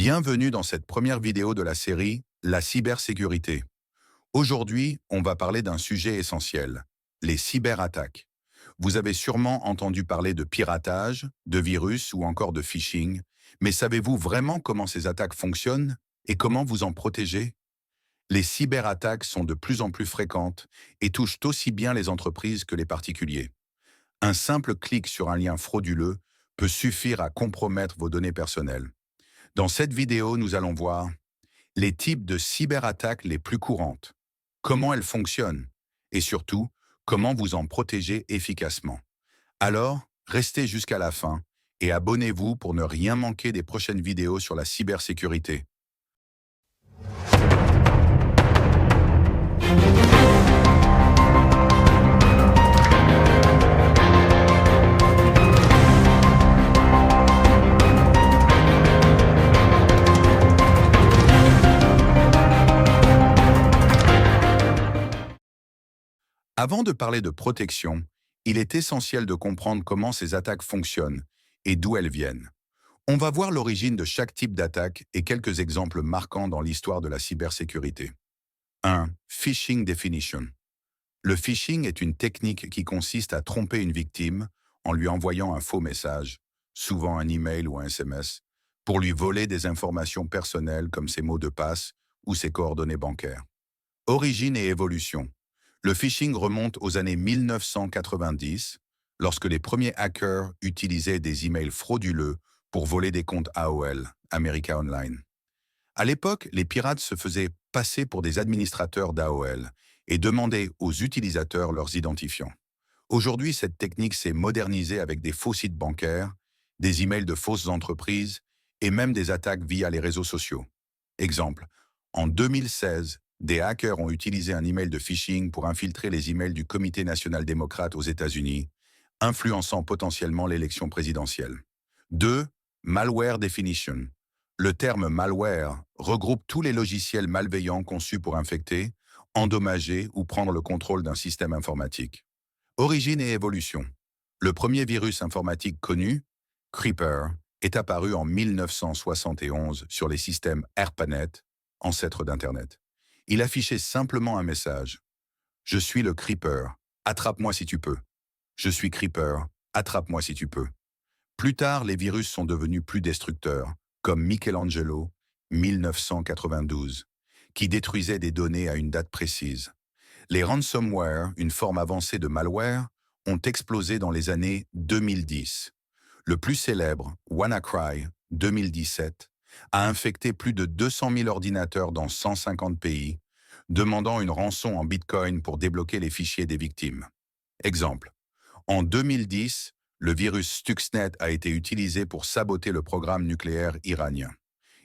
Bienvenue dans cette première vidéo de la série La cybersécurité. Aujourd'hui, on va parler d'un sujet essentiel, les cyberattaques. Vous avez sûrement entendu parler de piratage, de virus ou encore de phishing, mais savez-vous vraiment comment ces attaques fonctionnent et comment vous en protéger? Les cyberattaques sont de plus en plus fréquentes et touchent aussi bien les entreprises que les particuliers. Un simple clic sur un lien frauduleux peut suffire à compromettre vos données personnelles. Dans cette vidéo, nous allons voir les types de cyberattaques les plus courantes, comment elles fonctionnent et surtout, comment vous en protéger efficacement. Alors, restez jusqu'à la fin et abonnez-vous pour ne rien manquer des prochaines vidéos sur la cybersécurité. Avant de parler de protection, il est essentiel de comprendre comment ces attaques fonctionnent et d'où elles viennent. On va voir l'origine de chaque type d'attaque et quelques exemples marquants dans l'histoire de la cybersécurité. 1. Phishing definition. Le phishing est une technique qui consiste à tromper une victime en lui envoyant un faux message, souvent un email ou un SMS, pour lui voler des informations personnelles comme ses mots de passe ou ses coordonnées bancaires. Origine et évolution. Le phishing remonte aux années 1990, lorsque les premiers hackers utilisaient des emails frauduleux pour voler des comptes AOL, America Online. À l'époque, les pirates se faisaient passer pour des administrateurs d'AOL et demandaient aux utilisateurs leurs identifiants. Aujourd'hui, cette technique s'est modernisée avec des faux sites bancaires, des emails de fausses entreprises et même des attaques via les réseaux sociaux. Exemple, en 2016, des hackers ont utilisé un email de phishing pour infiltrer les emails du Comité national démocrate aux États-Unis, influençant potentiellement l'élection présidentielle. 2. Malware definition. Le terme malware regroupe tous les logiciels malveillants conçus pour infecter, endommager ou prendre le contrôle d'un système informatique. Origine et évolution. Le premier virus informatique connu, Creeper, est apparu en 1971 sur les systèmes ARPANET, ancêtres d'Internet. Il affichait simplement un message. Je suis le Creeper, attrape-moi si tu peux. Je suis Creeper, attrape-moi si tu peux. Plus tard, les virus sont devenus plus destructeurs, comme Michelangelo, 1992, qui détruisait des données à une date précise. Les ransomware, une forme avancée de malware, ont explosé dans les années 2010. Le plus célèbre, WannaCry, 2017, a infecté plus de 200 000 ordinateurs dans 150 pays, demandant une rançon en Bitcoin pour débloquer les fichiers des victimes. Exemple, en 2010, le virus Stuxnet a été utilisé pour saboter le programme nucléaire iranien.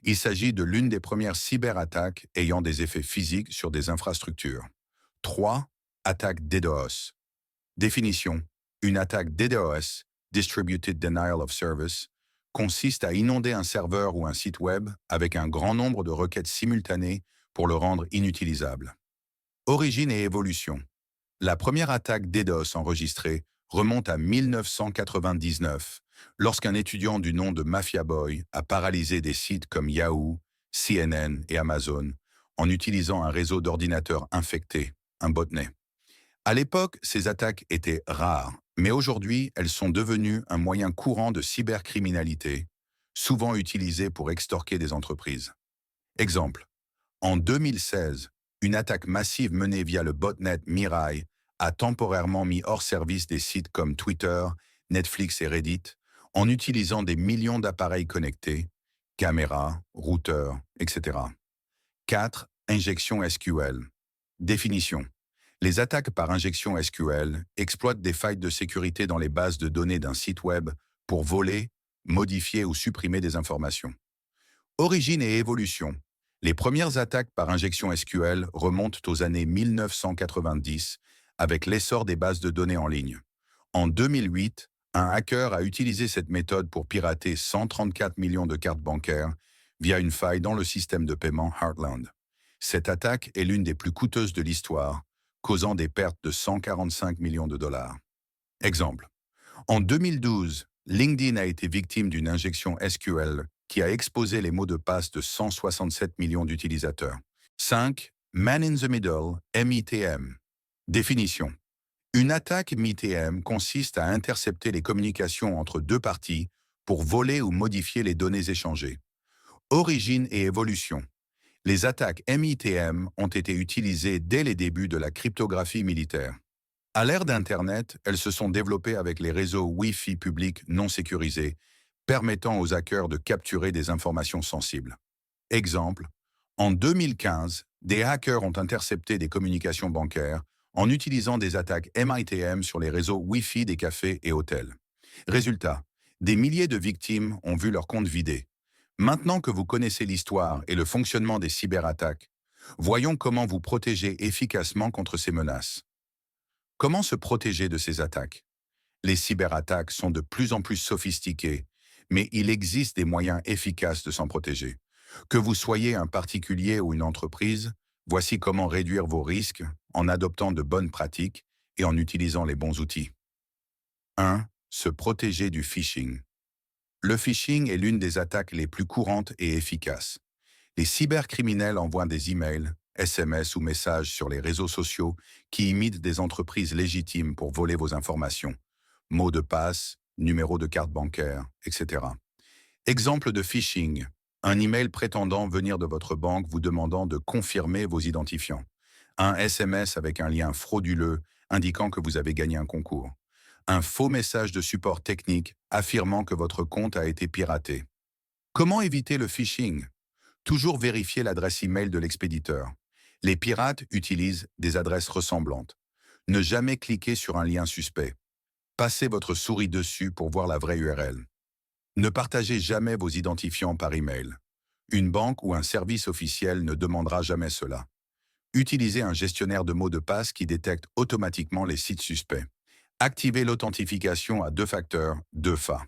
Il s'agit de l'une des premières cyberattaques ayant des effets physiques sur des infrastructures. 3. Attaque DDoS. Définition. Une attaque DDoS, Distributed Denial of Service, consiste à inonder un serveur ou un site web avec un grand nombre de requêtes simultanées pour le rendre inutilisable. Origine et évolution. La première attaque DDoS enregistrée remonte à 1999, lorsqu'un étudiant du nom de Mafia Boy a paralysé des sites comme Yahoo, CNN et Amazon en utilisant un réseau d'ordinateurs infectés, un botnet. À l'époque, ces attaques étaient rares, mais aujourd'hui, elles sont devenues un moyen courant de cybercriminalité, souvent utilisé pour extorquer des entreprises. Exemple, en 2016, une attaque massive menée via le botnet Mirai a temporairement mis hors service des sites comme Twitter, Netflix et Reddit en utilisant des millions d'appareils connectés, caméras, routeurs, etc. 4. Injection SQL. Définition. Les attaques par injection SQL exploitent des failles de sécurité dans les bases de données d'un site web pour voler, modifier ou supprimer des informations. Origine et évolution. Les premières attaques par injection SQL remontent aux années 1990 avec l'essor des bases de données en ligne. En 2008, un hacker a utilisé cette méthode pour pirater 134 millions de cartes bancaires via une faille dans le système de paiement Heartland. Cette attaque est l'une des plus coûteuses de l'histoire, causant des pertes de 145 millions de dollars. Exemple. En 2012, LinkedIn a été victime d'une injection SQL qui a exposé les mots de passe de 167 millions d'utilisateurs. 5. Man in the Middle, MITM. Définition. Une attaque MITM consiste à intercepter les communications entre deux parties pour voler ou modifier les données échangées. Origine et évolution. Les attaques MITM ont été utilisées dès les débuts de la cryptographie militaire. À l'ère d'Internet, elles se sont développées avec les réseaux Wi-Fi publics non sécurisés, permettant aux hackers de capturer des informations sensibles. Exemple, en 2015, des hackers ont intercepté des communications bancaires en utilisant des attaques MITM sur les réseaux Wi-Fi des cafés et hôtels. Résultat, des milliers de victimes ont vu leur compte vidé. Maintenant que vous connaissez l'histoire et le fonctionnement des cyberattaques, voyons comment vous protéger efficacement contre ces menaces. Comment se protéger de ces attaques? Les cyberattaques sont de plus en plus sophistiquées, mais il existe des moyens efficaces de s'en protéger. Que vous soyez un particulier ou une entreprise, voici comment réduire vos risques en adoptant de bonnes pratiques et en utilisant les bons outils. 1. Se protéger du phishing. Le phishing est l'une des attaques les plus courantes et efficaces. Les cybercriminels envoient des emails, SMS ou messages sur les réseaux sociaux qui imitent des entreprises légitimes pour voler vos informations. Mots de passe, numéro de carte bancaire, etc. Exemple de phishing. Un email prétendant venir de votre banque vous demandant de confirmer vos identifiants. Un SMS avec un lien frauduleux indiquant que vous avez gagné un concours. Un faux message de support technique affirmant que votre compte a été piraté. Comment éviter le phishing? Toujours vérifier l'adresse email de l'expéditeur. Les pirates utilisent des adresses ressemblantes. Ne jamais cliquer sur un lien suspect. Passez votre souris dessus pour voir la vraie URL. Ne partagez jamais vos identifiants par email. Une banque ou un service officiel ne demandera jamais cela. Utilisez un gestionnaire de mots de passe qui détecte automatiquement les sites suspects. Activez l'authentification à 2 facteurs, 2FA.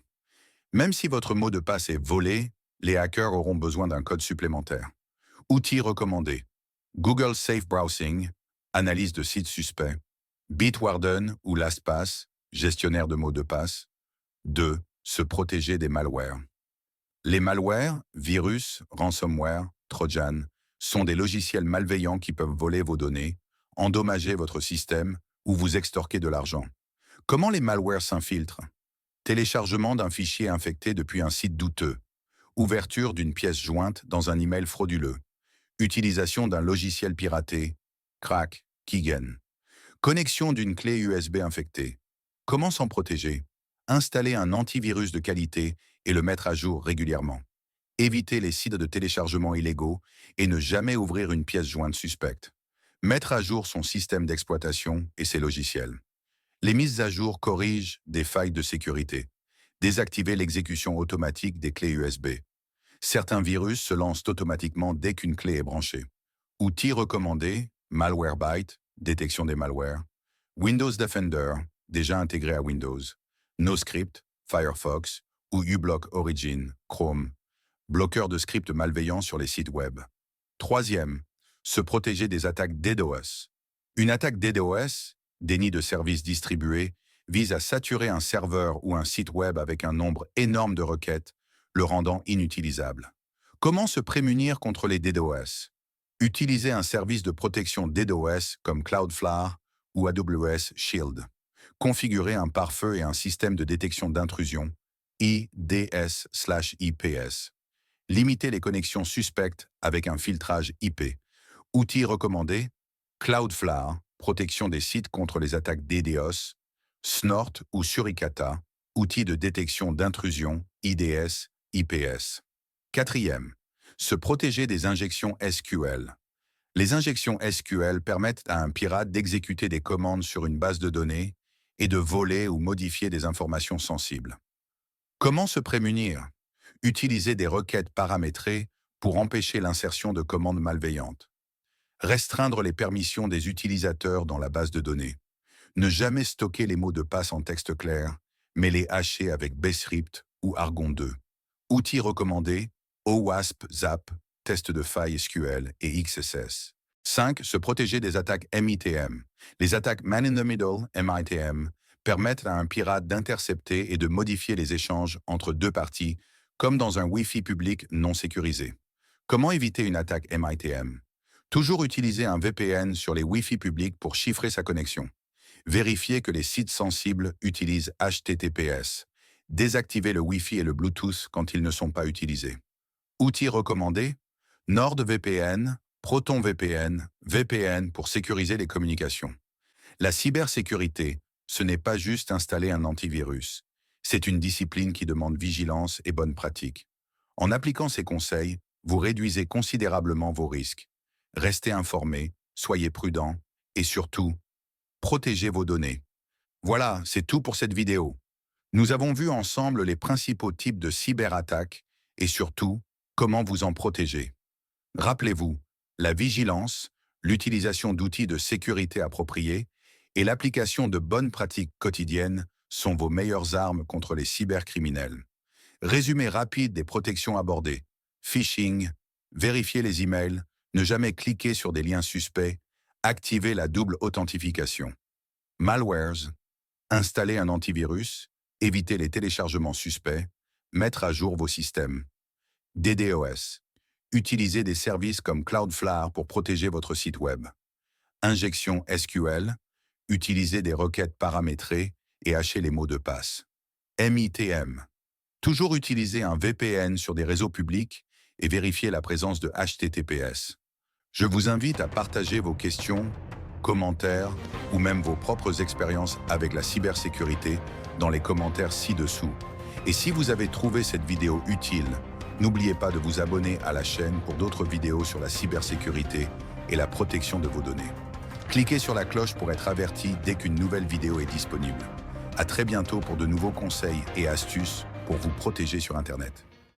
Même si votre mot de passe est volé, les hackers auront besoin d'un code supplémentaire. Outils recommandés. Google Safe Browsing, analyse de sites suspects. Bitwarden ou LastPass, gestionnaire de mots de passe. 2. Se protéger des malwares. Les malwares, virus, ransomware, trojan, sont des logiciels malveillants qui peuvent voler vos données, endommager votre système ou vous extorquer de l'argent. Comment les malwares s'infiltrent? Téléchargement d'un fichier infecté depuis un site douteux. Ouverture d'une pièce jointe dans un email frauduleux. Utilisation d'un logiciel piraté. Crack, keygen. Connexion d'une clé USB infectée. Comment s'en protéger? Installer un antivirus de qualité et le mettre à jour régulièrement. Éviter les sites de téléchargement illégaux et ne jamais ouvrir une pièce jointe suspecte. Mettre à jour son système d'exploitation et ses logiciels. Les mises à jour corrigent des failles de sécurité. Désactiver l'exécution automatique des clés USB. Certains virus se lancent automatiquement dès qu'une clé est branchée. Outils recommandés, Malwarebytes, détection des malwares. Windows Defender, déjà intégré à Windows. NoScript, Firefox ou uBlock Origin, Chrome. Bloqueur de scripts malveillants sur les sites web. 3e, se protéger des attaques DDoS. Une attaque DDoS, déni de services distribués, vise à saturer un serveur ou un site web avec un nombre énorme de requêtes, le rendant inutilisable. Comment se prémunir contre les DDoS? Utilisez un service de protection DDoS comme Cloudflare ou AWS Shield. Configurez un pare-feu et un système de détection d'intrusion, IDS/IPS. Limitez les connexions suspectes avec un filtrage IP. Outils recommandés, Cloudflare, protection des sites contre les attaques DDoS, Snort ou Suricata, outils de détection d'intrusion, IDS, IPS. 4e, se protéger des injections SQL. Les injections SQL permettent à un pirate d'exécuter des commandes sur une base de données et de voler ou modifier des informations sensibles. Comment se prémunir? Utiliser des requêtes paramétrées pour empêcher l'insertion de commandes malveillantes. Restreindre les permissions des utilisateurs dans la base de données. Ne jamais stocker les mots de passe en texte clair, mais les hacher avec Bscript ou Argon 2. Outils recommandés, OWASP, ZAP, test de failles SQL et XSS. 5. Se protéger des attaques MITM. Les attaques Man in the Middle, MITM, permettent à un pirate d'intercepter et de modifier les échanges entre deux parties comme dans un Wi-Fi public non sécurisé. Comment éviter une attaque MITM? Toujours utiliser un VPN sur les Wi-Fi publics pour chiffrer sa connexion. Vérifiez que les sites sensibles utilisent HTTPS. Désactivez le Wi-Fi et le Bluetooth quand ils ne sont pas utilisés. Outils recommandés: NordVPN, ProtonVPN, VPN pour sécuriser les communications. La cybersécurité, ce n'est pas juste installer un antivirus. C'est une discipline qui demande vigilance et bonne pratique. En appliquant ces conseils, vous réduisez considérablement vos risques. Restez informés, soyez prudents et surtout, protégez vos données. Voilà, c'est tout pour cette vidéo. Nous avons vu ensemble les principaux types de cyberattaques et surtout, comment vous en protéger. Rappelez-vous, la vigilance, l'utilisation d'outils de sécurité appropriés et l'application de bonnes pratiques quotidiennes sont vos meilleures armes contre les cybercriminels. Résumé rapide des protections abordées: phishing, vérifier les emails, ne jamais cliquer sur des liens suspects, activer la double authentification. Malwares, installer un antivirus, éviter les téléchargements suspects, mettre à jour vos systèmes. DDoS, utilisez des services comme Cloudflare pour protéger votre site web. Injection SQL, utilisez des requêtes paramétrées et hachez les mots de passe. MITM, toujours utiliser un VPN sur des réseaux publics et vérifier la présence de HTTPS. Je vous invite à partager vos questions, commentaires ou même vos propres expériences avec la cybersécurité dans les commentaires ci-dessous. Et si vous avez trouvé cette vidéo utile, n'oubliez pas de vous abonner à la chaîne pour d'autres vidéos sur la cybersécurité et la protection de vos données. Cliquez sur la cloche pour être averti dès qu'une nouvelle vidéo est disponible. À très bientôt pour de nouveaux conseils et astuces pour vous protéger sur Internet.